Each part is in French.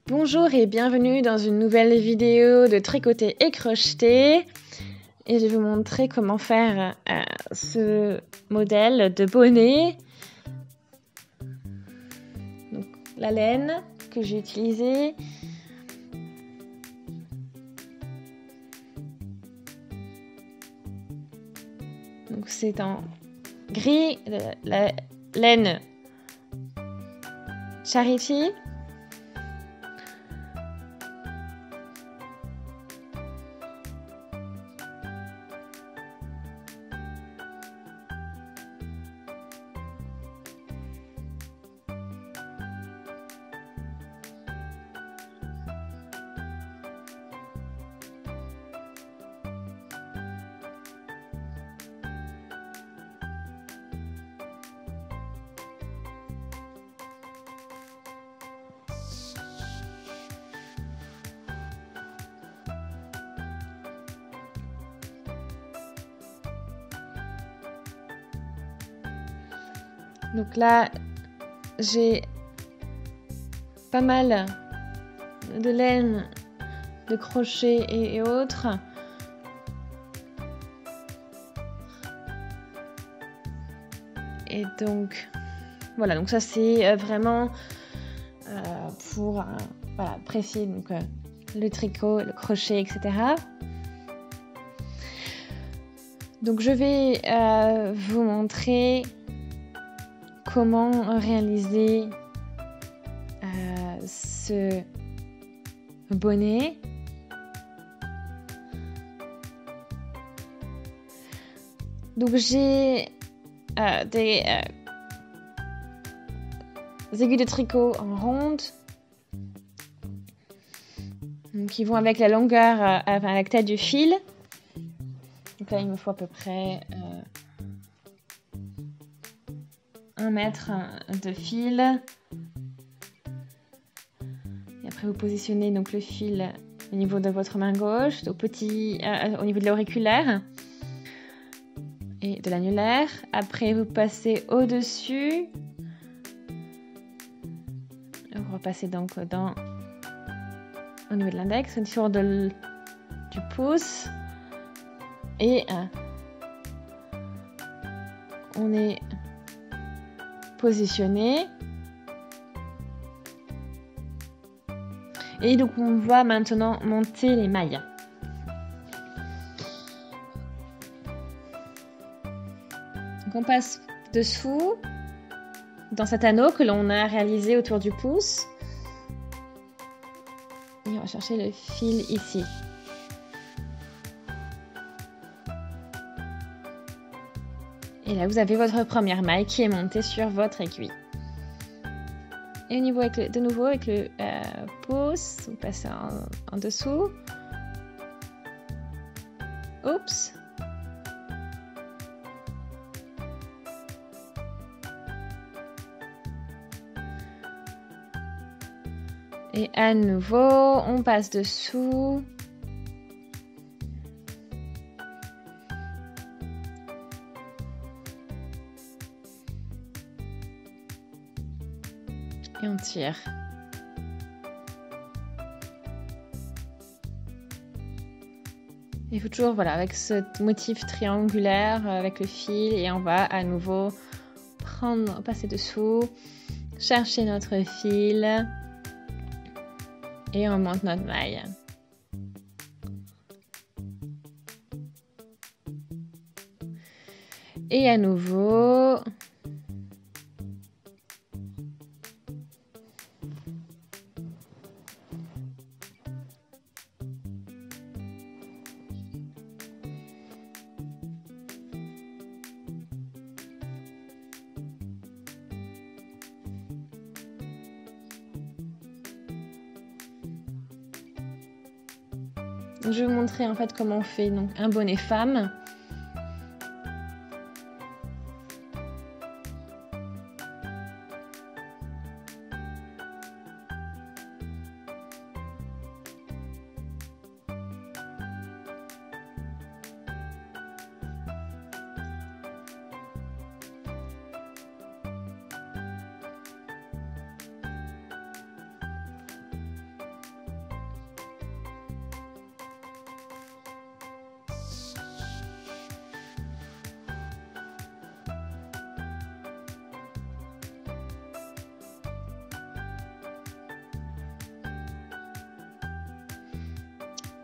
Bonjour et bienvenue dans une nouvelle vidéo de tricoter et crocheter. Et je vais vous montrer comment faire ce modèle de bonnet. Donc, la laine que j'ai utilisée. Donc c'est en gris, la laine Charity. Donc là, j'ai pas mal de laine, de crochet et autres. Et donc, voilà, donc ça c'est vraiment pour voilà, apprécier donc, le tricot, le crochet, etc. Donc je vais vous montrer comment réaliser ce bonnet. Donc j'ai des aiguilles de tricot en ronde, donc qui vont avec la longueur, enfin la taille du fil. Donc là il me faut à peu près 1 mètre de fil. Et après vous positionnez donc le fil au niveau de votre main gauche, au niveau de l'auriculaire et de l'annulaire. Après vous passez au-dessus. Vous repassez donc au niveau de l'index, autour du pouce. Et on est positionné. Et donc on va maintenant monter les mailles. Donc on passe dessous dans cet anneau que l'on a réalisé autour du pouce. Et on va chercher le fil ici. Et là, vous avez votre première maille qui est montée sur votre aiguille. Et au niveau de nouveau avec le pouce, vous passez en dessous. Oups. Et à nouveau, on passe dessous. Et on tire. Il faut toujours, voilà, avec ce motif triangulaire, avec le fil, et on va à nouveau passer dessous, chercher notre fil, et on monte notre maille. Et à nouveau, je vais vous montrer en fait comment on fait donc un bonnet femme.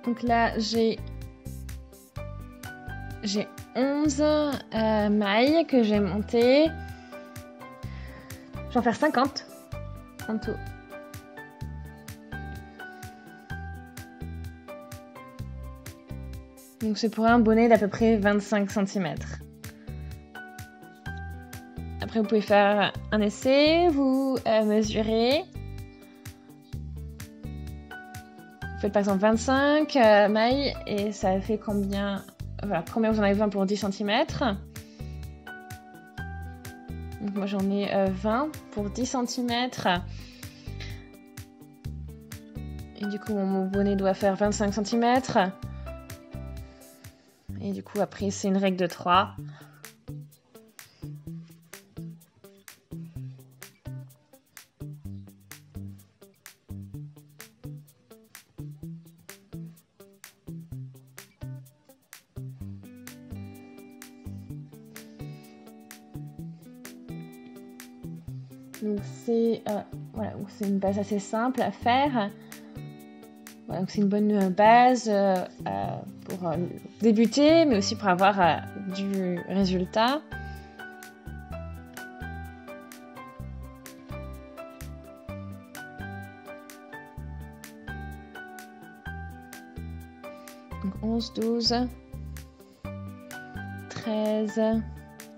Donc là, j'ai 11 mailles que j'ai montées. Je vais en faire 50 en tout. Donc c'est pour un bonnet d'à peu près 25 cm. Après, vous pouvez faire un essai, vous mesurez. Vous faites par exemple 25 mailles et ça fait combien, voilà, combien vous en avez besoin pour 10 cm. Donc moi j'en ai 20 pour 10 cm. Et du coup mon bonnet doit faire 25 cm. Et du coup après c'est une règle de 3. Donc c'est voilà, c'est une base assez simple à faire. Voilà, donc c'est une bonne base pour débuter, mais aussi pour avoir du résultat. Donc 11, 12, 13,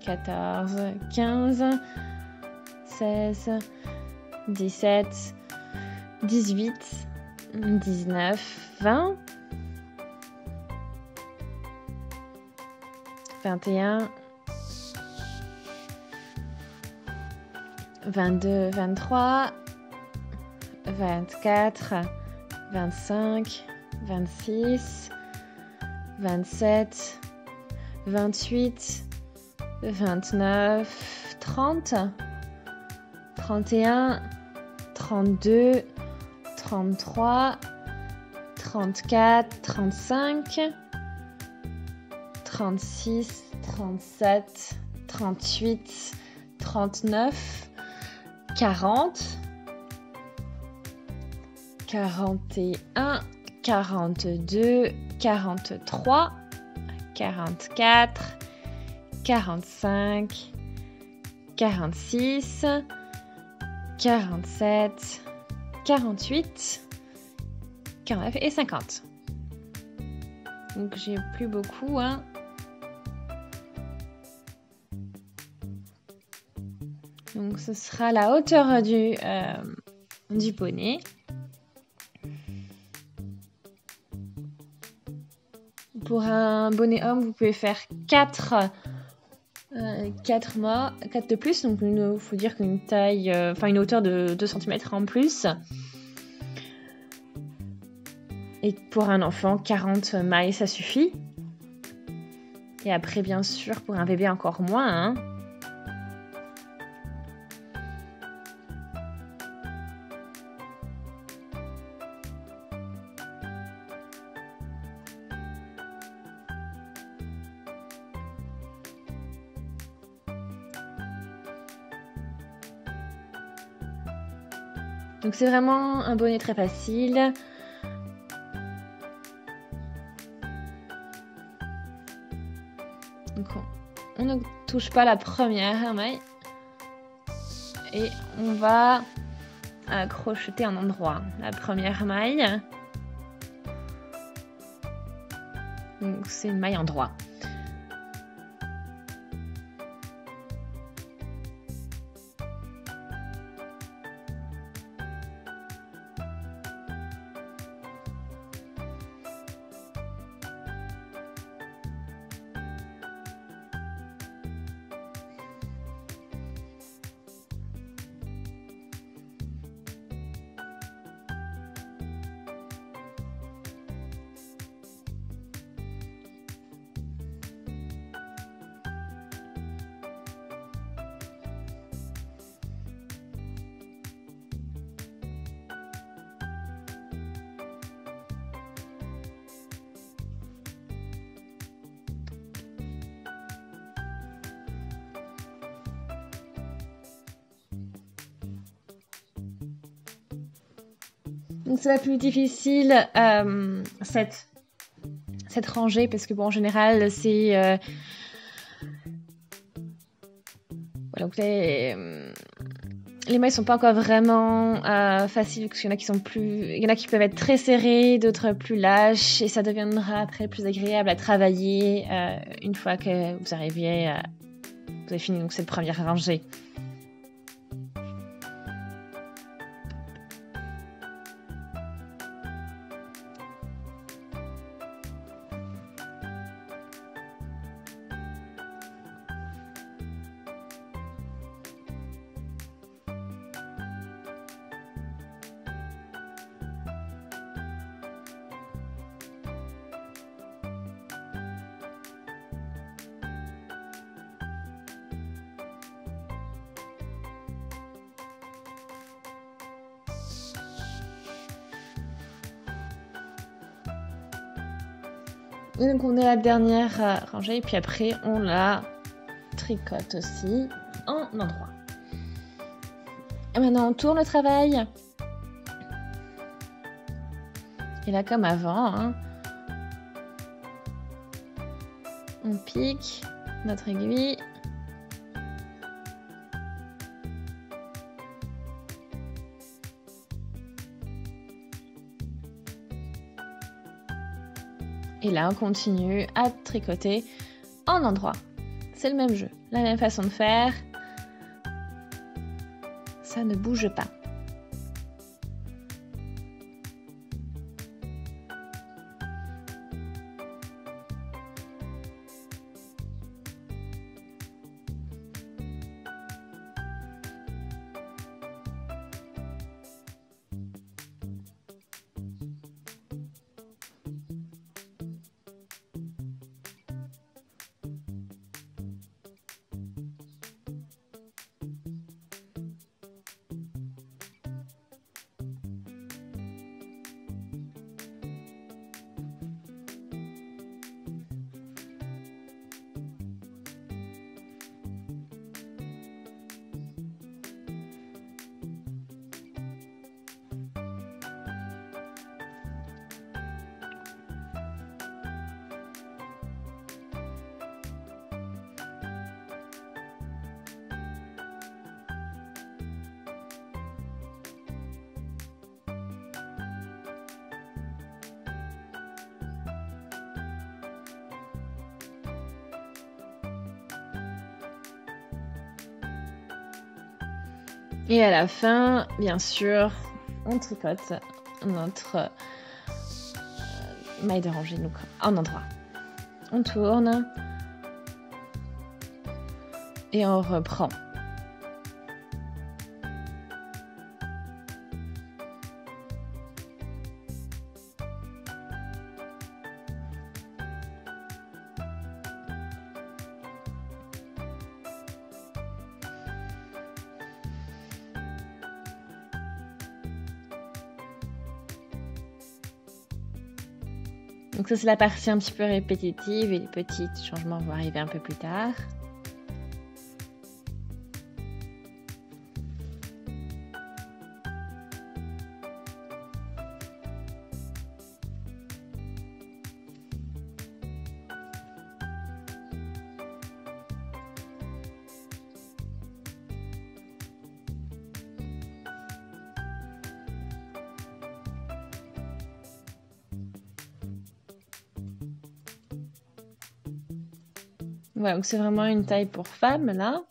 14, 15, 16, 17, 18, 19, 20, 21, 22, 23, 24, 25, 26, 27, 28, 29, 30, 31, 32, 33, 34, 35, 36, 37, 38, 39, 40, 41, 42, 43, 44, 45, 46, 47, 48, 49 et 50. Donc j'ai plus beaucoup, hein. Donc ce sera la hauteur du bonnet. Pour un bonnet homme, vous pouvez faire 4 de plus, donc il faut dire qu'une taille, une hauteur de 2 cm en plus. Et pour un enfant, 40 mailles, ça suffit. Et après, bien sûr, pour un bébé, encore moins, hein. Donc c'est vraiment un bonnet très facile. Donc on ne touche pas la première maille et on va crocheter un endroit. La première maille, donc c'est une maille en droit. Donc c'est la plus difficile, cette cette rangée parce que bon, en général, c'est voilà, donc les mailles sont pas encore vraiment faciles parce qu'il y en a qui sont il y en a qui peuvent être très serrées, d'autres plus lâches et ça deviendra après plus agréable à travailler une fois que vous avez fini donc cette première rangée. Et donc on est à la dernière rangée et puis après on la tricote aussi en endroit. Et maintenant on tourne le travail. Et là comme avant, hein, on pique notre aiguille. Et là, on continue à tricoter en endroit. C'est le même jeu, la même façon de faire. Ça ne bouge pas. Et à la fin, bien sûr, on tricote notre maille de rangée donc en endroit. On tourne et on reprend. Donc ça c'est la partie un petit peu répétitive et les petits changements vont arriver un peu plus tard. Voilà, donc c'est vraiment une taille pour femme là.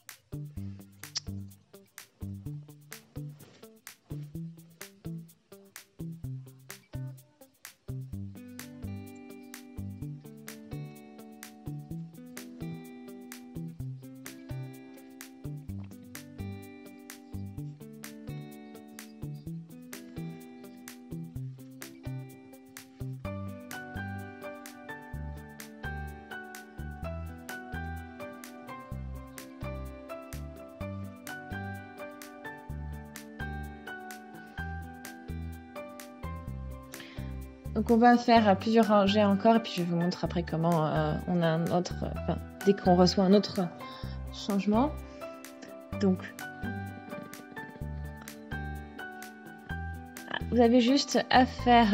Donc on va faire plusieurs rangées encore et puis je vous montre après comment on a un autre, dès qu'on reçoit un autre changement. Donc vous avez juste à faire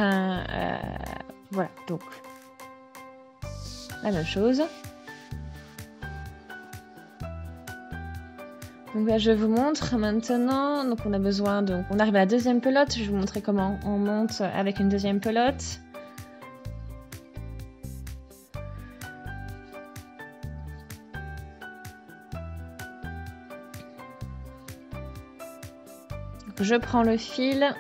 voilà, donc la même chose. Donc là, je vous montre maintenant. Donc on a besoin de... On arrive à la deuxième pelote. Je vais vous montrer comment on monte avec une deuxième pelote. Donc, je prends le fil.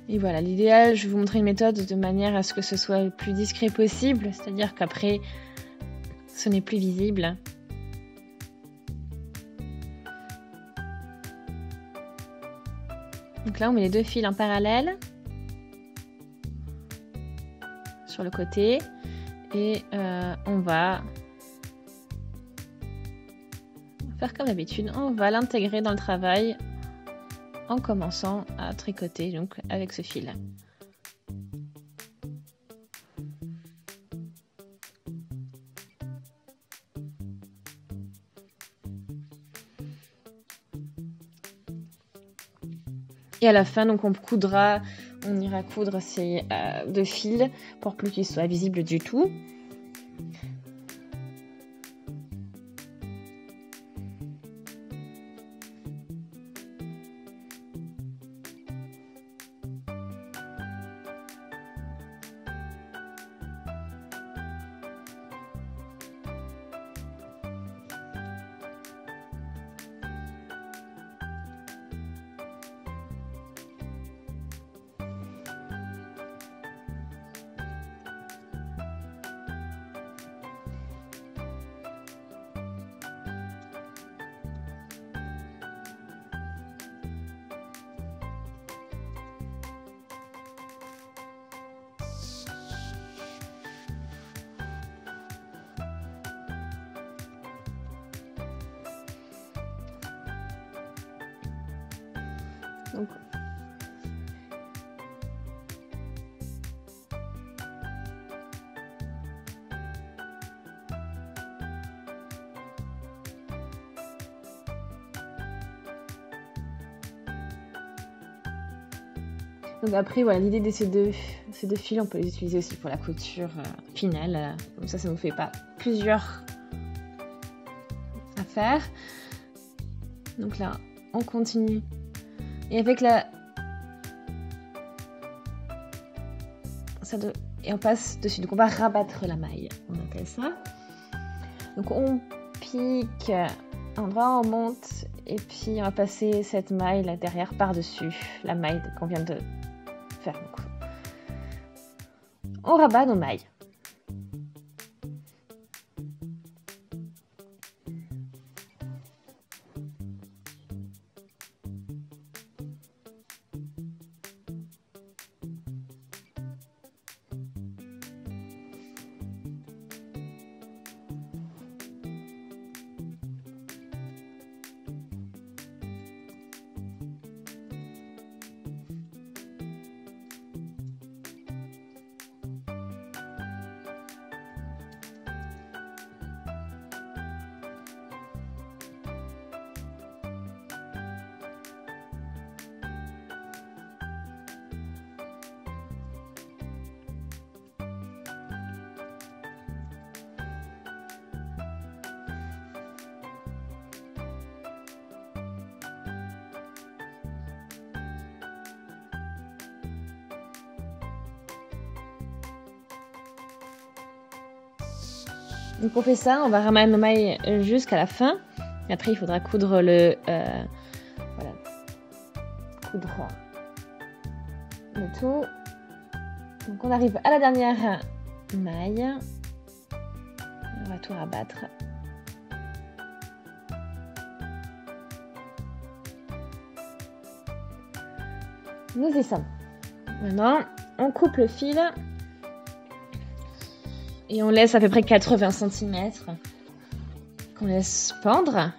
Et voilà, l'idéal, je vais vous montrer une méthode de manière à ce que ce soit le plus discret possible, c'est-à-dire qu'après, ce n'est plus visible. Donc là, on met les deux fils en parallèle sur le côté et on va faire comme d'habitude, on va l'intégrer dans le travail en commençant à tricoter donc avec ce fil. Et à la fin, donc on ira coudre ces deux fils pour plus qu'ils soient visibles du tout. Donc après, voilà, l'idée de ces deux fils, on peut les utiliser aussi pour la couture finale. Comme ça ne nous fait pas plusieurs à faire. Donc là, on continue. Et avec et on passe dessus. Donc on va rabattre la maille, on appelle ça. Donc on pique un endroit, on monte et puis on va passer cette maille là derrière par-dessus la maille qu'on vient de faire. Donc, on rabat nos mailles. Donc on fait ça, on va ramasser nos mailles jusqu'à la fin. Et après, il faudra coudre voilà, coudre le tout. Donc on arrive à la dernière maille. On va tout rabattre. Nous y sommes. Maintenant, on coupe le fil. Et on laisse à peu près 80 cm qu'on laisse pendre.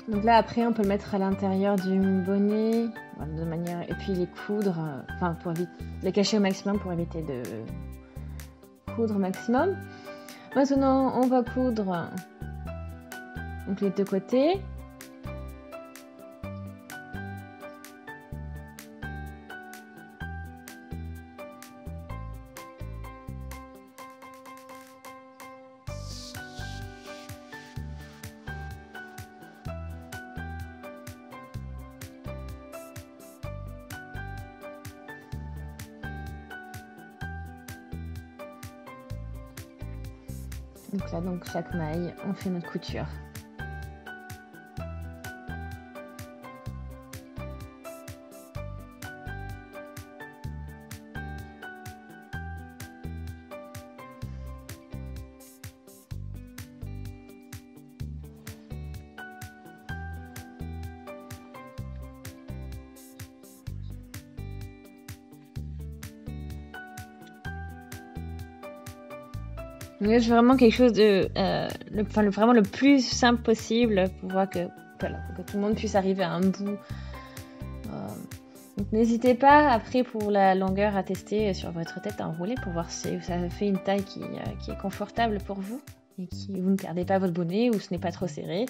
Donc là, après, on peut le mettre à l'intérieur du bonnet, de manière, et puis les coudre, pour les cacher au maximum pour éviter de coudre au maximum. Maintenant, on va coudre donc les deux côtés. Donc là, chaque maille, on fait notre couture. Donc là, je veux vraiment quelque chose de vraiment le plus simple possible pour voir que tout le monde puisse arriver à un bout. Donc n'hésitez pas après pour la longueur à tester sur votre tête à enrouler pour voir si ça fait une taille qui est confortable pour vous et que vous ne perdez pas votre bonnet ou ce n'est pas trop serré.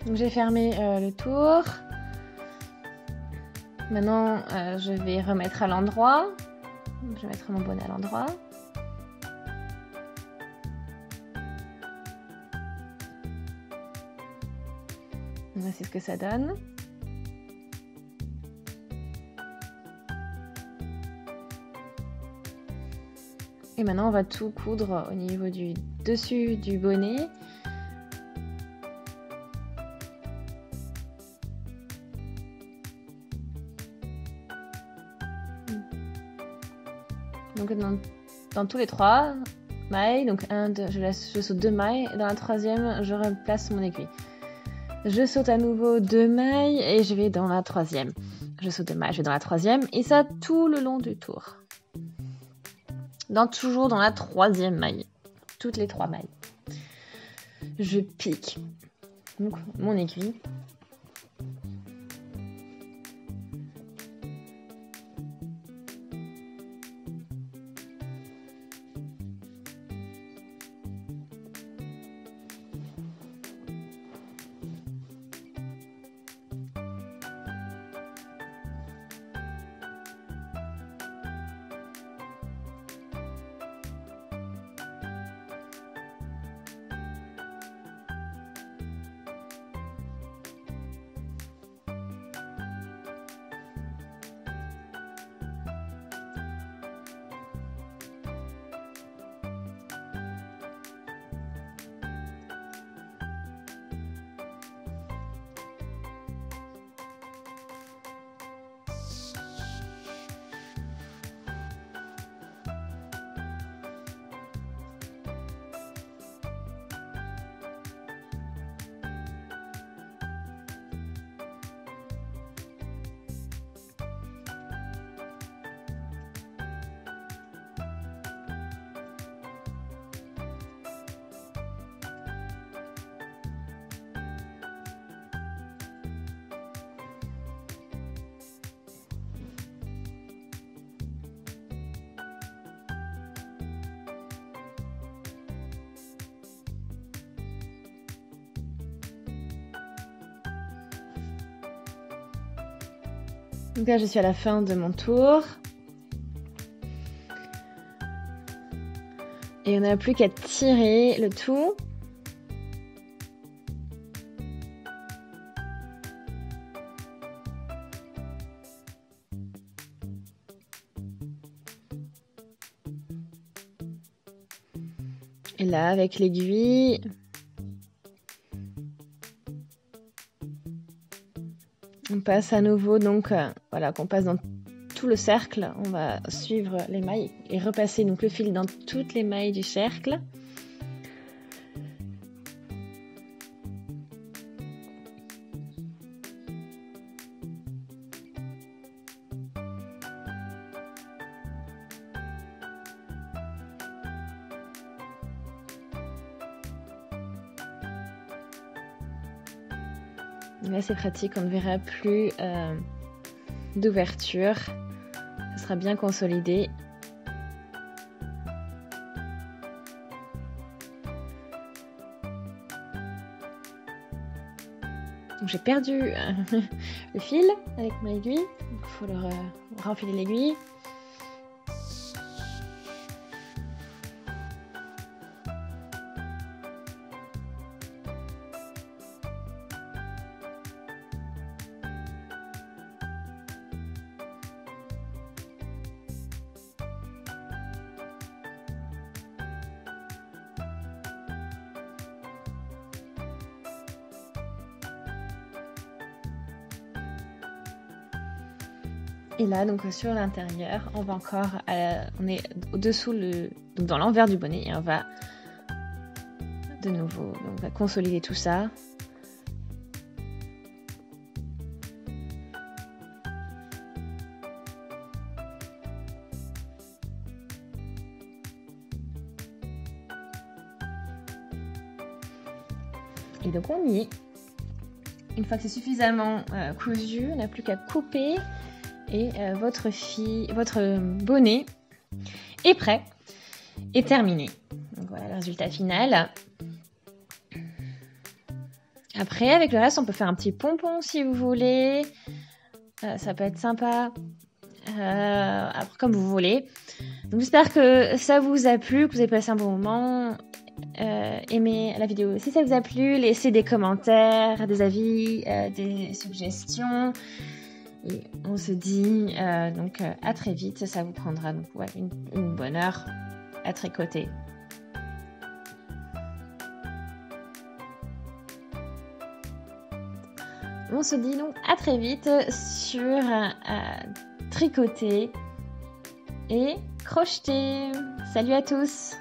Donc j'ai fermé le tour. Maintenant, je vais remettre à l'endroit. Je vais mettre mon bonnet à l'endroit. Voici ce que ça donne. Et maintenant, on va tout coudre au niveau du dessus du bonnet. Donc dans tous les 3 mailles, donc 1, 2, je saute 2 mailles, et dans la troisième, je replace mon aiguille. Je saute à nouveau 2 mailles et je vais dans la troisième. Je saute 2 mailles, je vais dans la troisième, et ça tout le long du tour. Toujours dans la troisième maille, toutes les 3 mailles. Je pique donc mon aiguille. Donc là, je suis à la fin de mon tour. Et on n'a plus qu'à tirer le tout. Et là, avec l'aiguille, on passe à nouveau, donc voilà, qu'on passe dans tout le cercle. On va suivre les mailles et repasser donc le fil dans toutes les mailles du cercle. Là, c'est pratique, on ne verra plus d'ouverture. Ça sera bien consolidé. J'ai perdu le fil avec mon aiguille. Il faut renfiler l'aiguille. Et là, donc sur l'intérieur, on va encore, on est au-dessous, donc dans l'envers du bonnet, et on va de nouveau, on va consolider tout ça. Et donc on y est. Une fois que c'est suffisamment cousu, on n'a plus qu'à couper. Et votre bonnet est prêt et terminé. Donc voilà le résultat final. Après, avec le reste, on peut faire un petit pompon si vous voulez. Ça peut être sympa. Après, comme vous voulez. Donc j'espère que ça vous a plu, que vous avez passé un bon moment. Aimez la vidéo si ça vous a plu. Laissez des commentaires, des avis, des suggestions. Et on se dit donc à très vite, ça vous prendra donc, une bonne heure à tricoter. On se dit donc à très vite sur tricoter et crocheter. Salut à tous!